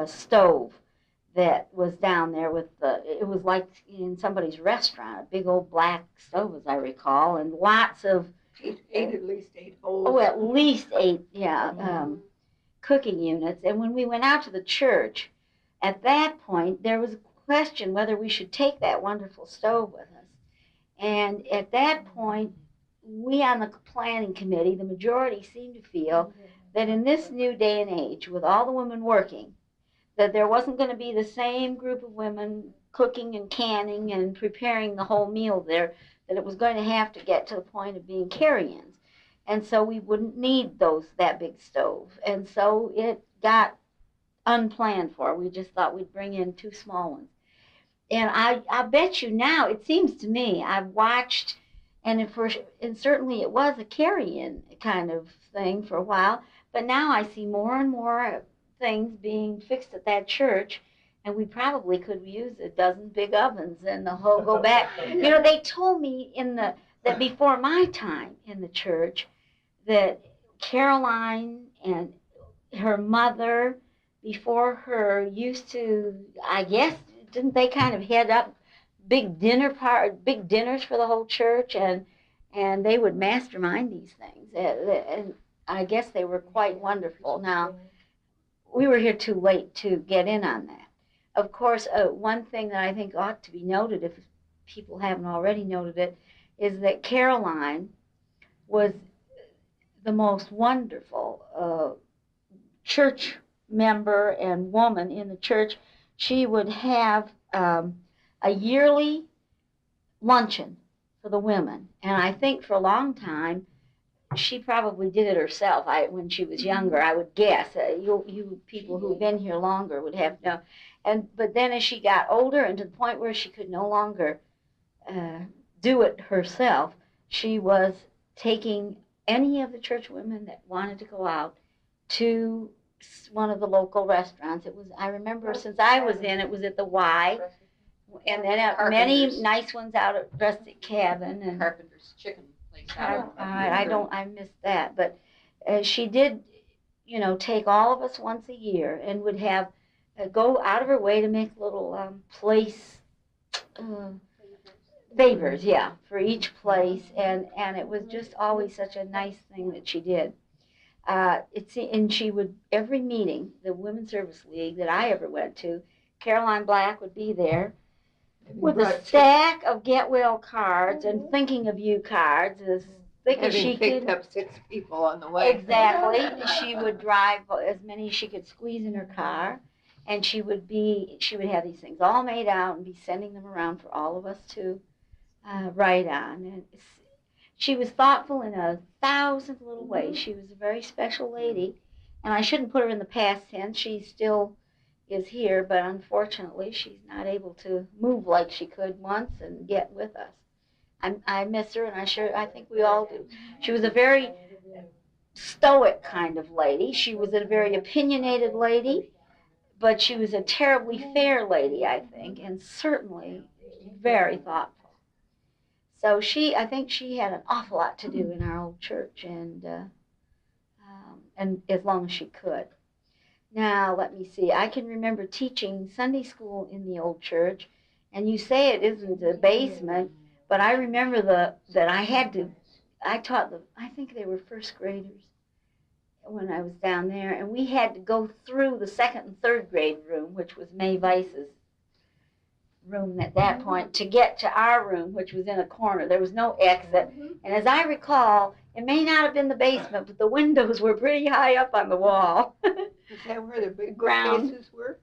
Speaker 10: stove that was down there with it was like in somebody's restaurant, a big old black stove, as I recall, and lots of
Speaker 8: at least eight holes.
Speaker 10: Oh, at least 8, yeah, cooking units. And when we went out to the church, at that point, there was a question whether we should take that wonderful stove with us. And at that point, we on the planning committee, the majority seemed to feel that in this new day and age, with all the women working, that there wasn't going to be the same group of women cooking and canning and preparing the whole meal there, that it was going to have to get to the point of being carry-ins. And so we wouldn't need that big stove. And so it got unplanned for. We just thought we'd bring in 2 small ones. And I bet you now, it seems to me, I've watched, and certainly it was a carry-in kind of thing for a while, but now I see more and more things being fixed at that church, and we probably could use a dozen big ovens and the whole go back. You know, they told me that before my time in the church, that Caroline and her mother before her used to, I guess, didn't they kind of head up big dinners for the whole church, and they would mastermind these things, and I guess they were quite wonderful. Now, we were here too late to get in on that. Of course, one thing that I think ought to be noted, if people haven't already noted it, is that Caroline was the most wonderful church member and woman in the church. She would have a yearly luncheon for the women. And I think for a long time, she probably did it herself. When she was younger, I would guess. You people who've been here longer would have no. But then as she got older and to the point where she could no longer do it herself, she was taking any of the church women that wanted to go out to one of the local restaurants. I remember since I was in, it was at the Y, and then many nice ones out at Rustic Cabin and
Speaker 6: Carpenter's Chicken place.
Speaker 10: I missed that, but she did, take all of us once a year and would have go out of her way to make little place favors, yeah, for each place, and it was just always such a nice thing that she did. And she would, every meeting, the Women's Service League that I ever went to, Caroline Black would be there with a stack of get well cards and thinking of you cards as thick as she
Speaker 8: picked
Speaker 10: could.
Speaker 8: up 6 people on the way.
Speaker 10: Exactly. She would drive as many as she could squeeze in her car, and she would have these things all made out and be sending them around for all of us to write on. And she was thoughtful in 1,000 little ways. She was a very special lady, and I shouldn't put her in the past tense. She still is here, but unfortunately she's not able to move like she could once and get with us. I miss her, and I think we all do. She was a very stoic kind of lady. She was a very opinionated lady, but she was a terribly fair lady, I think, and certainly very thoughtful. So I think she had an awful lot to do in our old church, and as long as she could. Now, let me see. I can remember teaching Sunday school in the old church, and you say it isn't a basement, but I remember that I taught I think they were first graders when I was down there, and we had to go through the 2nd and 3rd grade room, which was Mae Weiss's room at that point, to get to our room, which was in a corner. There was no exit, and as I recall, it may not have been the basement, but the windows were pretty high up on the wall.
Speaker 8: Is that where the big
Speaker 10: Ground.
Speaker 8: bookcases were?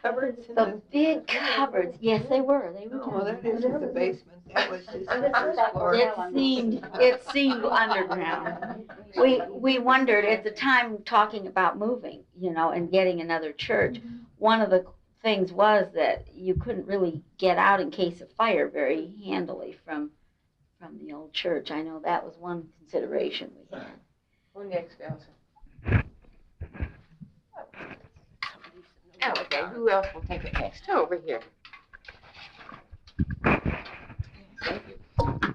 Speaker 8: Cupboards?
Speaker 10: The big cupboards, yes, they were.
Speaker 8: Oh, that isn't the basement. That was just the first floor.
Speaker 10: It seemed underground. We wondered at the time, talking about moving, and getting another church. One of the things was that you couldn't really get out in case of fire very handily from the old church. I know that was one consideration we had.
Speaker 1: Who next, Elsa? Oh, okay. Who else will take it next? Over here.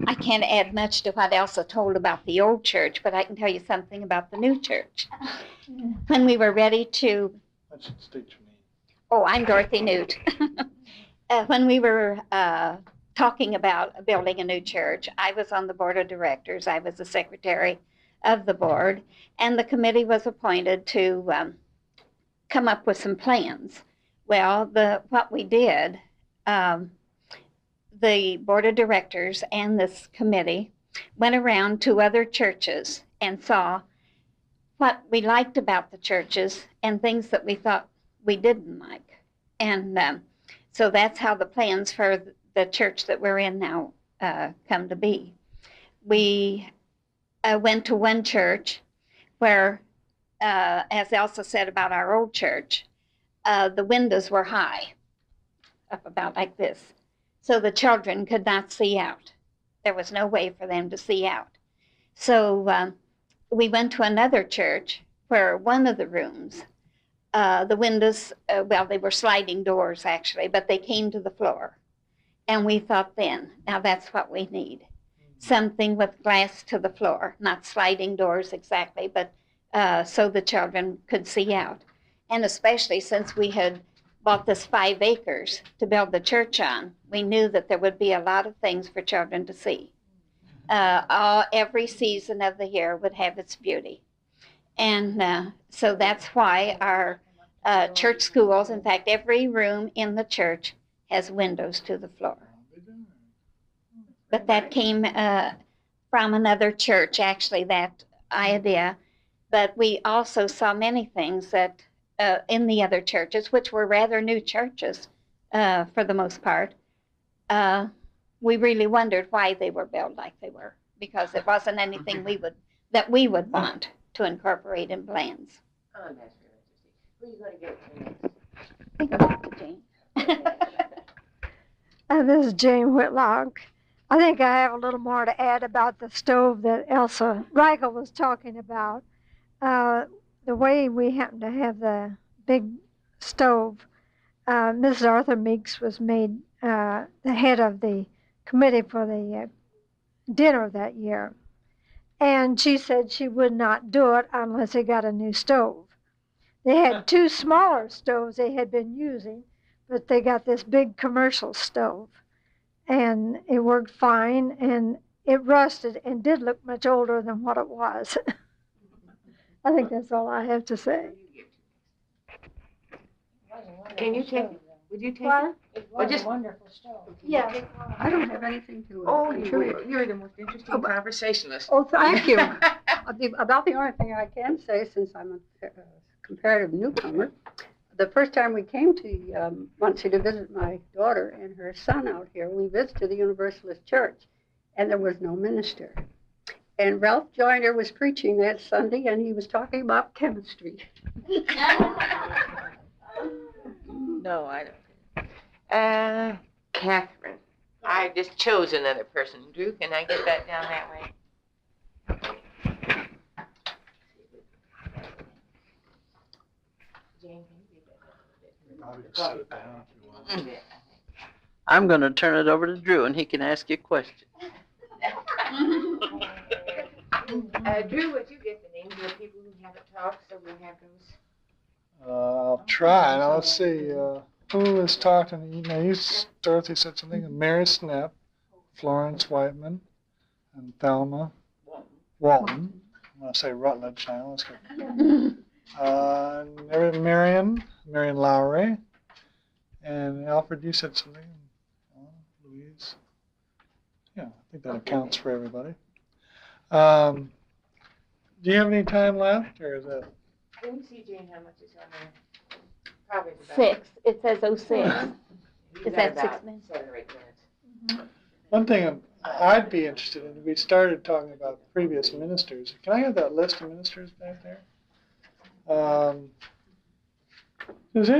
Speaker 4: I can't add much to what Elsa told about the old church, but I can tell you something about the new church. When we were ready to...
Speaker 3: I should state your name.
Speaker 4: Oh, I'm Dorothy Nute. When we were talking about building a new church, I was on the board of directors. I was the secretary of the board, and the committee was appointed to come up with some plans. Well, what we did, the board of directors and this committee went around to other churches and saw what we liked about the churches and things that we thought we didn't like. And so that's how the plans for the church that we're in now come to be. We went to one church where, as Elsa said about our old church, the windows were high, up about like this, so the children could not see out. There was no way for them to see out. So we went to another church where one of the rooms, the windows, they were sliding doors actually, but they came to the floor. And we thought then, now that's what we need. Something with glass to the floor, not sliding doors exactly, but so the children could see out. And especially since we had bought this 5 acres to build the church on, we knew that there would be a lot of things for children to see. Every season of the year would have its beauty. And so that's why our church schools, in fact, every room in the church has windows to the floor. But that came from another church, actually, that idea. But we also saw many things that in the other churches, which were rather new churches for the most part, we really wondered why they were built like they were. because it wasn't anything that we would want to incorporate in plans.
Speaker 1: Oh, that's really interesting. Who are you going to give it to next?
Speaker 4: Think about it, Jane.
Speaker 7: This is Jane Whitlock. I think I have a little more to add about the stove that Elsa Rigel was talking about. The way we happen to have the big stove, Mrs. Arthur Meeks was made the head of the committee for the dinner that year. And she said she would not do it unless they got a new stove. They had two smaller stoves they had been using, but they got this big commercial stove. And it worked fine, and it rusted and did look much older than what it was. I think that's all I have to say.
Speaker 1: Can you take it? Would you take
Speaker 7: What?
Speaker 1: it?
Speaker 5: It was
Speaker 1: just-
Speaker 5: a wonderful stove.
Speaker 7: Yeah.
Speaker 11: I don't have anything to.
Speaker 1: Oh,
Speaker 11: contribute.
Speaker 1: you're the most interesting conversationalist.
Speaker 11: Oh, thank you. About the only thing I can say, since I'm a comparative newcomer, the first time we came to Muncie to visit my daughter and her son out here, we visited the Universalist Church, and there was no minister. And Ralph Joyner was preaching that Sunday, and he was talking about chemistry.
Speaker 1: No, I don't. Catherine. I just chose another person. Drew, can I get that down that way? Jane, can you get that
Speaker 3: I'll just set it down if you want.
Speaker 1: down? Yeah.
Speaker 2: I'm going to turn it over to Drew, and he can ask you a question.
Speaker 1: Drew, would you get the names of the people who haven't talked so we'll have those?
Speaker 3: I'll try. Now let's see. Who has talked in the email? Dorothy said something. Mary Snip, Florence Whiteman, and Thelma Walton. I'm going to say Rutledge now. Let's go. Marion Lowry, and Alfred. You said something. Louise. Yeah, I think that accounts for everybody. Do you have any time left, or is that?
Speaker 1: Let me see, Jane, how much is on there. Probably about
Speaker 4: 6. It says 06.
Speaker 1: You've
Speaker 4: Is
Speaker 1: got
Speaker 4: that
Speaker 1: about
Speaker 4: 6 minutes?
Speaker 1: 7 or 8 minutes.
Speaker 3: One thing I'd be interested in, we started talking about previous ministers. Can I have that list of ministers back there? Does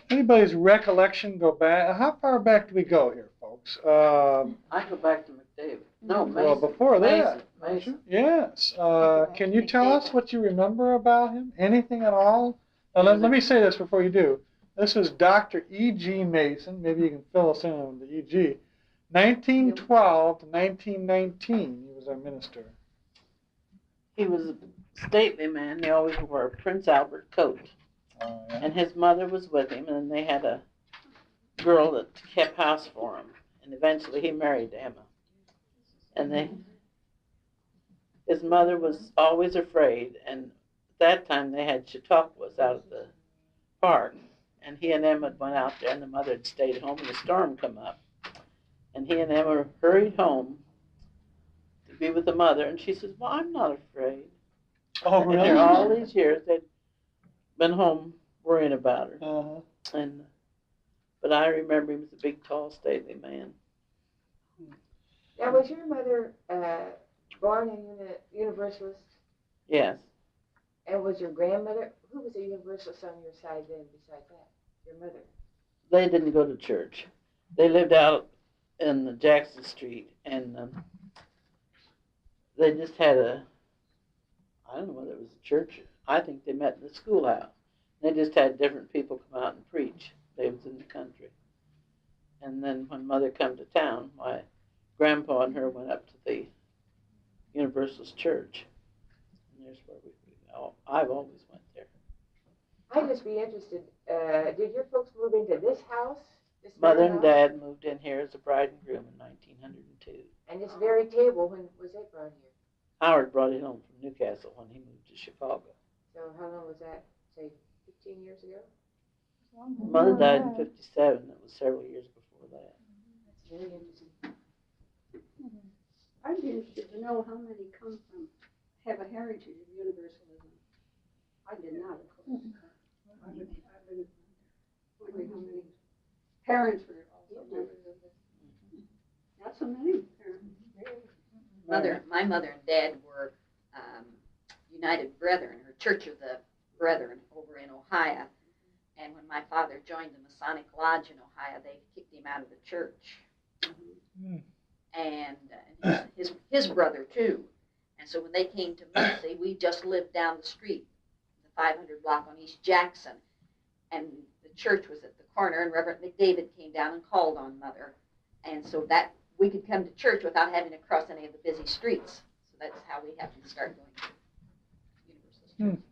Speaker 3: anybody's recollection go back? How far back do we go here, folks?
Speaker 2: I go back to McDavid. No,
Speaker 3: Well,
Speaker 2: Mason.
Speaker 3: before that.
Speaker 2: Mason.
Speaker 3: Yes. Can you tell us what you remember about him? Anything at all? Now, let me say this before you do. This is Dr. E.G. Mason. Maybe you can fill us in on the E.G. 1912 to 1919, he was our minister.
Speaker 2: He was a stately man. He always wore a Prince Albert coat.
Speaker 3: Yeah.
Speaker 2: And his mother was with him, and they had a girl that kept house for him. And eventually he married Emma. And his mother was always afraid, and at that time they had chautauquas out at the park. And he and Emma went out there, and the mother had stayed home, and the storm come up. And he and Emma hurried home to be with the mother, and she says, well, I'm not afraid.
Speaker 3: Oh,
Speaker 2: And
Speaker 3: really?
Speaker 2: there all these years they'd been home worrying about her.
Speaker 3: Uh-huh.
Speaker 2: But I remember him as a big, tall, stately man.
Speaker 1: Now, was your mother born in Universalist?
Speaker 2: Yes.
Speaker 1: And was your grandmother, who was a Universalist on your side then besides that? Your mother?
Speaker 2: They didn't go to church. They lived out in Jackson Street, and they just had I don't know whether it was a church. I think they met in the schoolhouse. They just had different people come out and preach. They was in the country. And then when Mother come to town, my grandpa and her went up to the Universalist Church. And there's where I've always went there.
Speaker 1: I'd just be interested, did your folks move into this house? This
Speaker 2: Mother
Speaker 1: very
Speaker 2: and
Speaker 1: house?
Speaker 2: Dad moved in here as a bride and groom in 1902.
Speaker 1: And this very table, when was it brought here?
Speaker 2: Howard brought it home from Newcastle when he moved to Chicago.
Speaker 1: So how long was that? Say 15 years ago?
Speaker 2: Mother died in 57. That was several years before that.
Speaker 1: That's very interesting.
Speaker 11: I'd be interested to know how many come from, have a heritage of universalism. I did not, of course. I've been wondering how many parents were also members of this. Not so many parents.
Speaker 6: my mother and dad were United Brethren, or Church of the Brethren over in Ohio. And when my father joined the Masonic Lodge in Ohio, they kicked him out of the church. And his brother too. And so when they came to Muncie, we just lived down the street, the 500 block on East Jackson. And the church was at the corner, and Reverend McDavid came down and called on Mother. And so that we could come to church without having to cross any of the busy streets. So that's how we happened to start going to Universalist Church.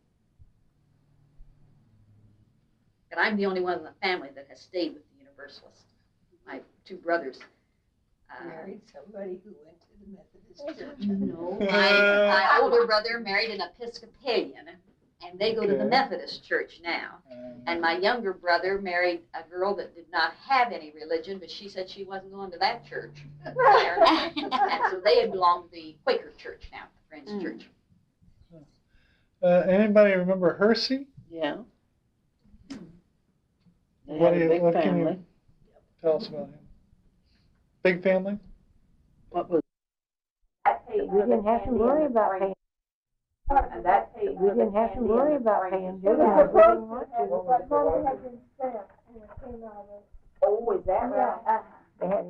Speaker 6: And I'm the only one in the family that has stayed with the Universalists. My two brothers
Speaker 8: Married somebody who went to the Methodist church.
Speaker 6: no, my older brother married an Episcopalian, and they go to the
Speaker 3: Okay.
Speaker 6: Methodist church now. And my younger brother married a girl that did not have any religion, but she said she wasn't going to that church. And so they belong to the Quaker church now, the Friends Church.
Speaker 3: Anybody remember Hersey?
Speaker 2: Yeah. They
Speaker 3: What
Speaker 2: had
Speaker 3: do
Speaker 2: a
Speaker 3: you-
Speaker 2: big
Speaker 3: what can you-
Speaker 2: family.
Speaker 3: Tell us about him. Big family?
Speaker 2: What was
Speaker 5: We didn't have to worry about paying. We didn't have to worry about paying dues. We didn't want to.
Speaker 7: Money had been spent and it came out of.
Speaker 5: Oh, is that right? They had